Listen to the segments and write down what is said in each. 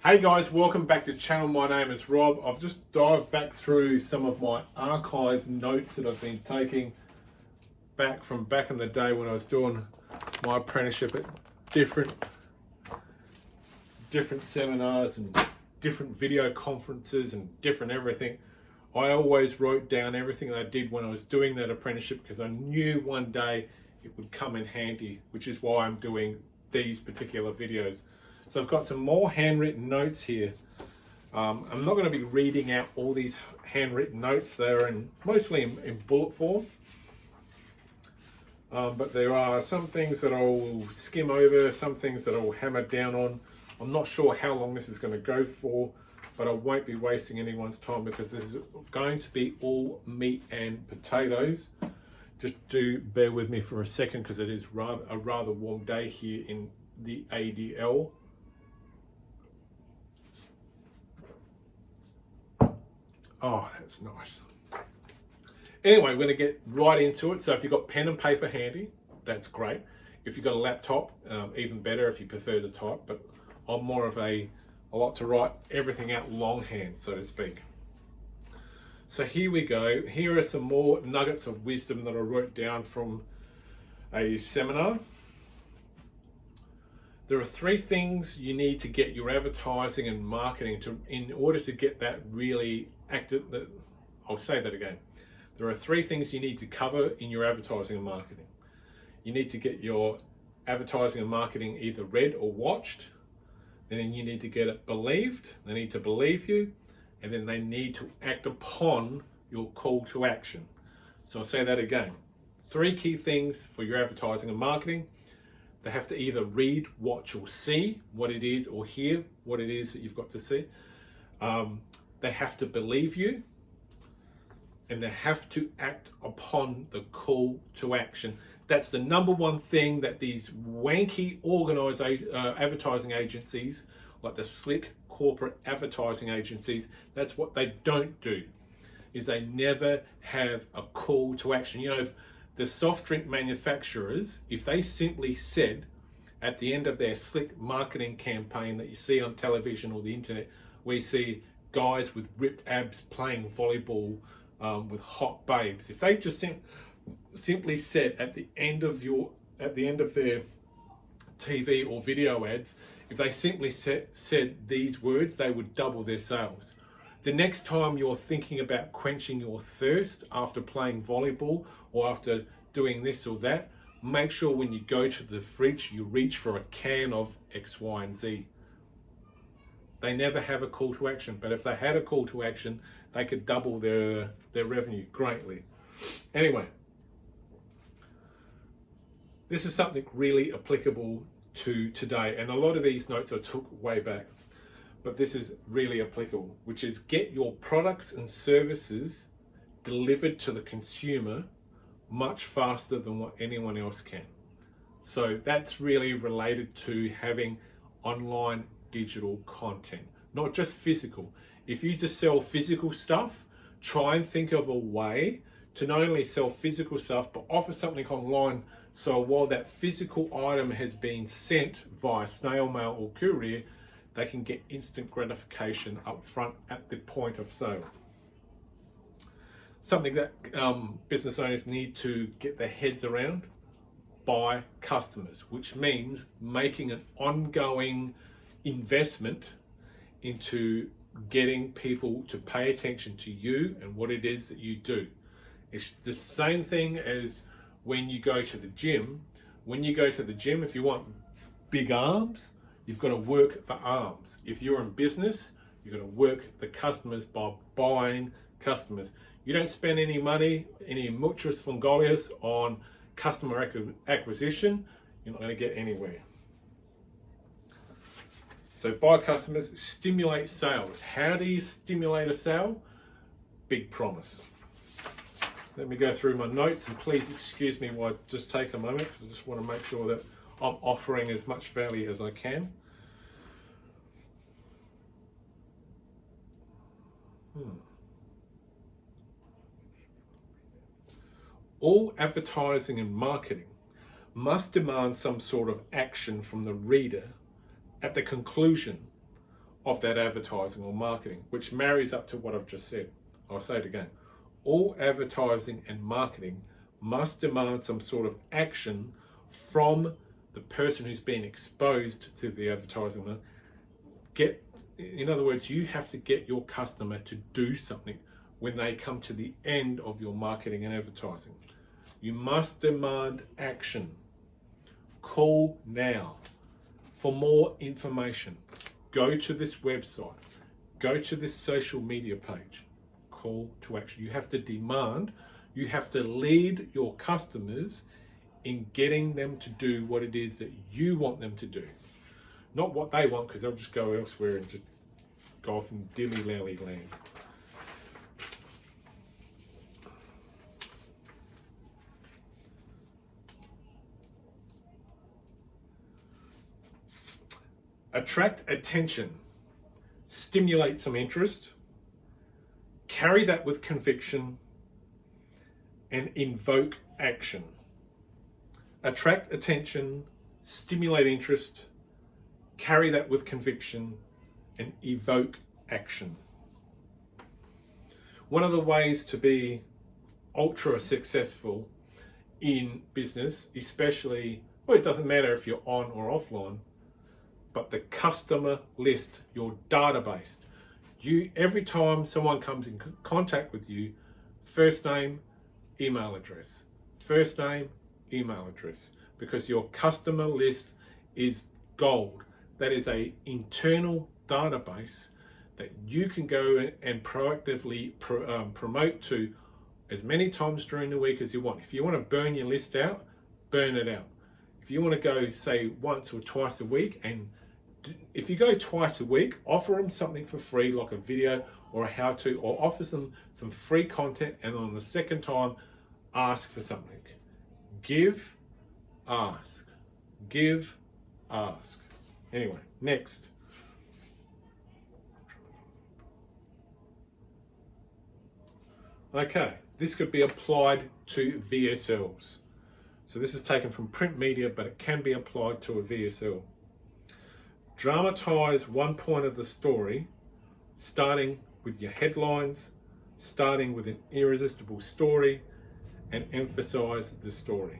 Hey guys, welcome back to the channel. My name is Rob. I've just dived back through some of my archive notes that I've been taking back in the day when I was doing my apprenticeship at different seminars and different video conferences and different everything. I always wrote down everything that I did when I was doing that apprenticeship because I knew one day it would come in handy, which is why I'm doing these particular videos. So I've got some more handwritten notes here. I'm not going to be reading out all these handwritten notes. They're mostly in bullet form. But there are some things that I'll skim over, some things that I'll hammer down on. I'm not sure how long this is going to go for, but I won't be wasting anyone's time because this is going to be all meat and potatoes. Just do bear with me for a second because it is a rather warm day here in the ADL. Oh, that's nice. Anyway, we're going to get right into it. So if you've got pen and paper handy, that's great. If you've got a laptop, even better if you prefer to type. But I'm more of I like to write everything out longhand, so to speak. So here we go. Here are some more nuggets of wisdom that I wrote down from a seminar. There are 3 things you need to get your advertising and marketing in order to get that really active. I'll say that again. There are 3 things you need to cover in your advertising and marketing. You need to get your advertising and marketing either read or watched. Then you need to get it believed. They need to believe you. And then they need to act upon your call to action. So I'll say that again. 3 key things for your advertising and marketing. They have to either read, watch, or see what it is, or hear what it is that you've got to see. They have to believe you, and they have to act upon the call to action. That's the number one thing that these wanky advertising agencies, like the slick corporate advertising agencies, that's what they don't do, is they never have a call to action. You know, if the soft drink manufacturers, if they simply said at the end of their slick marketing campaign that you see on television or the internet, we see guys with ripped abs playing volleyball with hot babes. If they just simply said at the end of their TV or video ads, if they simply said these words, they would double their sales. The next time you're thinking about quenching your thirst after playing volleyball or after doing this or that, make sure when you go to the fridge, you reach for a can of X, Y, and Z. They never have a call to action, but if they had a call to action, they could double their revenue greatly. Anyway, this is something really applicable to today, and a lot of these notes I took way back, but this is really applicable, which is get your products and services delivered to the consumer much faster than what anyone else can. So that's really related to having online digital content, not just physical. If you just sell physical stuff, try and think of a way to not only sell physical stuff, but offer something online. So while that physical item has been sent via snail mail or courier, they can get instant gratification up front at the point of sale. Something that business owners need to get their heads around: buy customers, which means making an ongoing investment into getting people to pay attention to you and what it is that you do. It's the same thing as when you go to the gym. When you go to the gym, if you want big arms, you've got to work the arms. If you're in business, you've got to work the customers by buying customers. You don't spend any money, any muchos fungolios on customer acquisition, you're not going to get anywhere. So buy customers, stimulate sales. How do you stimulate a sale? Big promise. Let me go through my notes, and please excuse me while I just take a moment because I just want to make sure that I'm offering as much value as I can. All advertising and marketing must demand some sort of action from the reader at the conclusion of that advertising or marketing, which marries up to what I've just said. I'll say it again. All advertising and marketing must demand some sort of action from the person who's been exposed to the advertising. In other words, you have to get your customer to do something when they come to the end of your marketing and advertising. You must demand action. Call now. For more information, go to this website, go to this social media page. Call to action. You have to demand, you have to lead your customers in getting them to do what it is that you want them to do. Not what they want, because they'll just go elsewhere and just go off in dilly-lally land. Attract attention, stimulate some interest, carry that with conviction, and invoke action. Attract attention, stimulate interest, carry that with conviction, and evoke action. One of the ways to be ultra successful in business, especially, well, it doesn't matter if you're on or offline, but the customer list, your database. Every time someone comes in contact with you, first name, email address, first name, email address, because your customer list is gold. That is an internal database that you can go and proactively promote to as many times during the week as you want. If you want to burn your list out, burn it out. If you want to go, say, once or twice a week, and if you go twice a week, offer them something for free, like a video or a how-to, or offer them some free content, and on the second time, ask for something. Give, ask. Give, ask. Anyway, next. Okay, this could be applied to VSLs. So this is taken from print media, but it can be applied to a VSL. Dramatize one point of the story, starting with your headlines, starting with an irresistible story, and emphasize the story.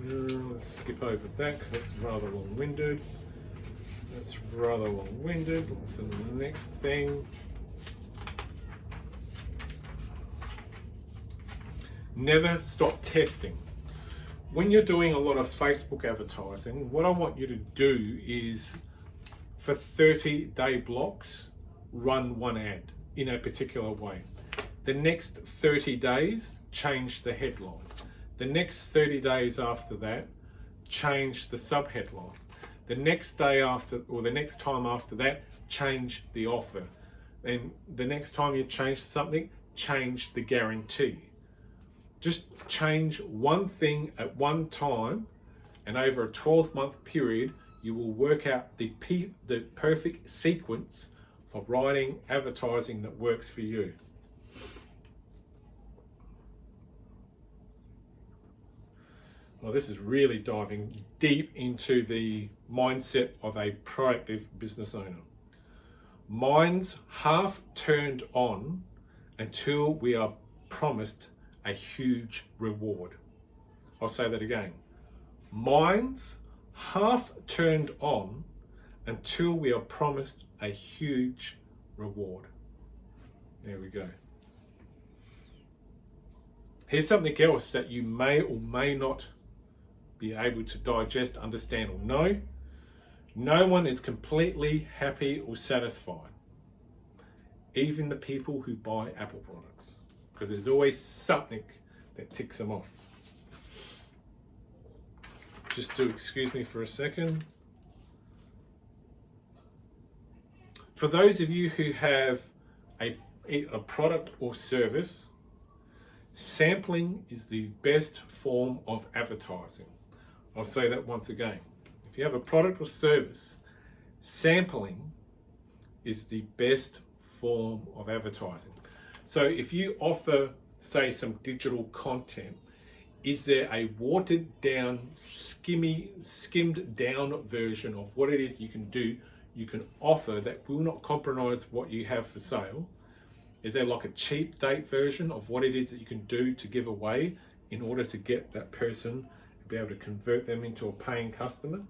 Let's skip over that because that's rather long-winded. What's the next thing? Never stop testing. When you're doing a lot of Facebook advertising, what I want you to do is, for 30-day blocks, run one ad in a particular way. The next 30 days, change the headline. The next 30 days after that, change the sub-headline. The next day after, or the next time after that, change the offer. And the next time you change something, change the guarantee. Just change one thing at one time, and over a 12-month period, you will work out the perfect sequence for writing advertising that works for you. Well, this is really diving deep into the mindset of a proactive business owner. Minds half turned on until we are promised a huge reward. I'll say that again. Minds half turned on until we are promised a huge reward. There we go. Here's something else that you may or may not be able to digest, understand, or know. No one is completely happy or satisfied. Even the people who buy Apple products, because there's always something that ticks them off. Just do excuse me for a second. For those of you who have a product or service, sampling is the best form of advertising. I'll say that once again. If you have a product or service, sampling is the best form of advertising. So if you offer, say, some digital content, is there a watered down, skimmed down version of what it is you can do, you can offer that will not compromise what you have for sale? Is there like a cheap date version of what it is that you can do to give away in order to get that person and be able to convert them into a paying customer?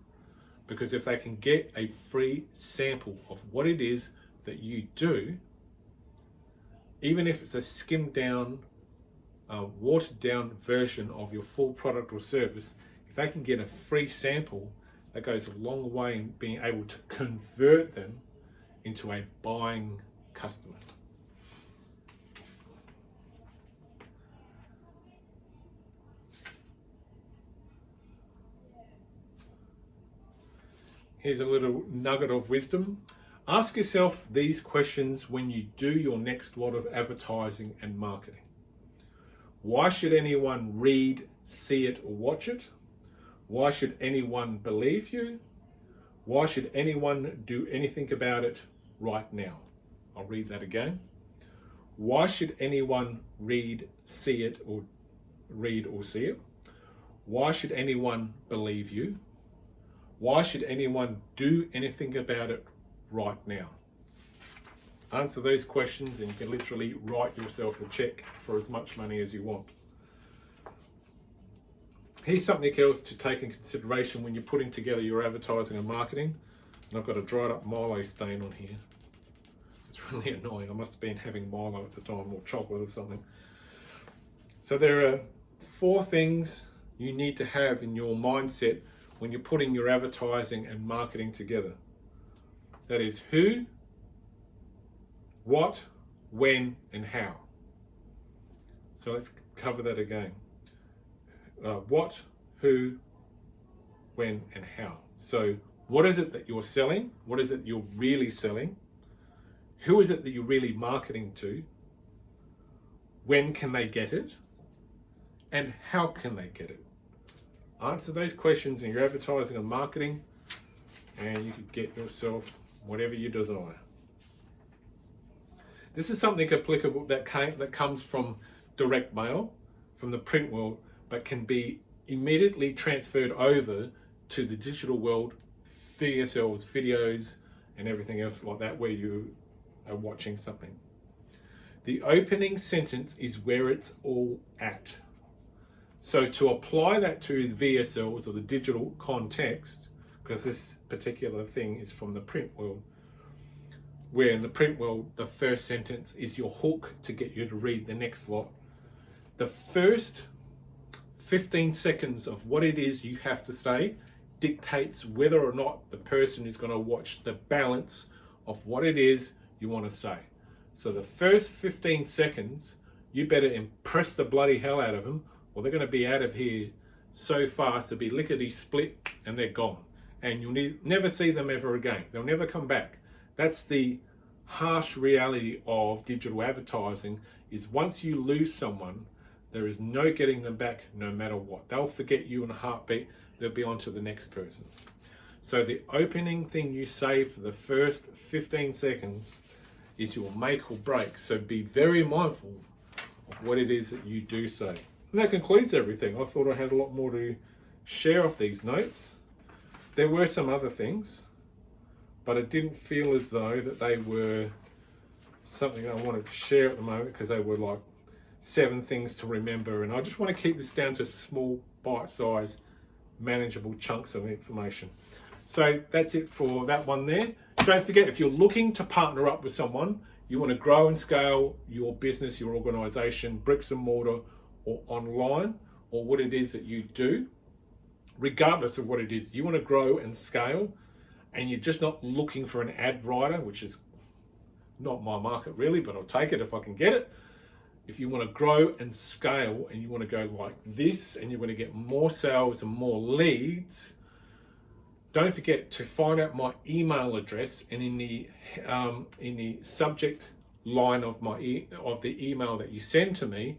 Because if they can get a free sample of what it is that you do, even if it's a skimmed down, watered down version of your full product or service, if they can get a free sample, that goes a long way in being able to convert them into a buying customer. Here's a little nugget of wisdom. Ask yourself these questions when you do your next lot of advertising and marketing. Why should anyone read, see it, or watch it? Why should anyone believe you? Why should anyone do anything about it right now? I'll read that again. Why should anyone read, see it, or see it? Why should anyone believe you? Why should anyone do anything about it right now? Answer those questions and you can literally write yourself a check for as much money as you want. Here's something else to take in consideration when you're putting together your advertising and marketing. And I've got a dried up Milo stain on here. It's really annoying. I must have been having Milo at the time, or chocolate or something. So there are 4 things you need to have in your mindset when you're putting your advertising and marketing together. That is who, what, when, and how. So let's cover that again. What, who, when, and how. So what is it that you're selling? What is it you're really selling? Who is it that you're really marketing to? When can they get it? And how can they get it? Answer those questions in your advertising and marketing, and you could get yourself whatever you desire. This is something applicable that comes from direct mail, from the print world, but can be immediately transferred over to the digital world via yourselves, videos, and everything else like that, where you are watching something. The opening sentence is where it's all at. So to apply that to the VSLs or the digital context, because this particular thing is from the print world, where in the print world, the first sentence is your hook to get you to read the next lot. The first 15 seconds of what it is you have to say dictates whether or not the person is going to watch the balance of what it is you want to say. So the first 15 seconds, you better impress the bloody hell out of them, or they're going to be out of here so fast, they'll be lickety-split and they're gone. And you'll never see them ever again. They'll never come back. That's the harsh reality of digital advertising, is once you lose someone, there is no getting them back no matter what. They'll forget you in a heartbeat. They'll be on to the next person. So the opening thing you say for the first 15 seconds is your make or break. So be very mindful of what it is that you do say. And that concludes everything. I thought I had a lot more to share off these notes. There were some other things, but it didn't feel as though that they were something I wanted to share at the moment, because they were like 7 things to remember. And I just want to keep this down to small, bite-sized, manageable chunks of information. So that's it for that one there. Don't forget, if you're looking to partner up with someone, you want to grow and scale your business, your organization, bricks and mortar, or online, or what it is that you do, regardless of what it is, you want to grow and scale, and you're just not looking for an ad writer, which is not my market really, but I'll take it if I can get it. If you want to grow and scale and you want to go like this, and you want to get more sales and more leads, don't forget to find out my email address, and in the subject line of the email that you send to me,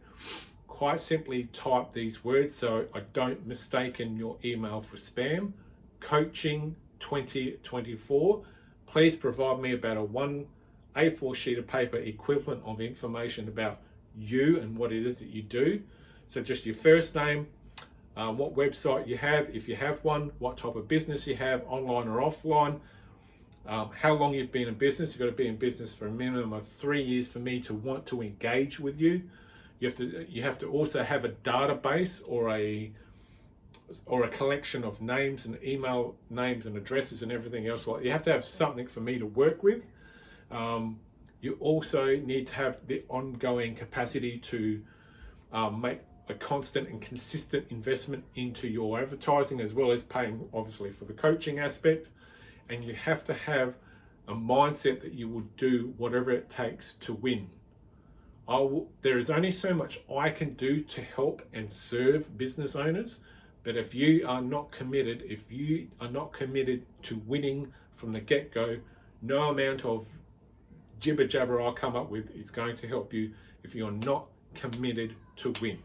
quite simply type these words so I don't mistaken your email for spam: coaching 2024. Please provide me about a 1 A4 sheet of paper equivalent of information about you and what it is that you do. So just your first name, what website you have, if you have one, what type of business you have, online or offline, how long you've been in business. You've got to be in business for a minimum of 3 years for me to want to engage with you. You have to also have a database or a collection of names and email names and addresses and everything else. Like, you have to have something for me to work with. You also need to have the ongoing capacity to make a constant and consistent investment into your advertising, as well as paying obviously for the coaching aspect. And you have to have a mindset that you will do whatever it takes to win. There is only so much I can do to help and serve business owners, but if you are not committed, to winning from the get-go, no amount of jibber jabber I'll come up with is going to help you if you're not committed to win.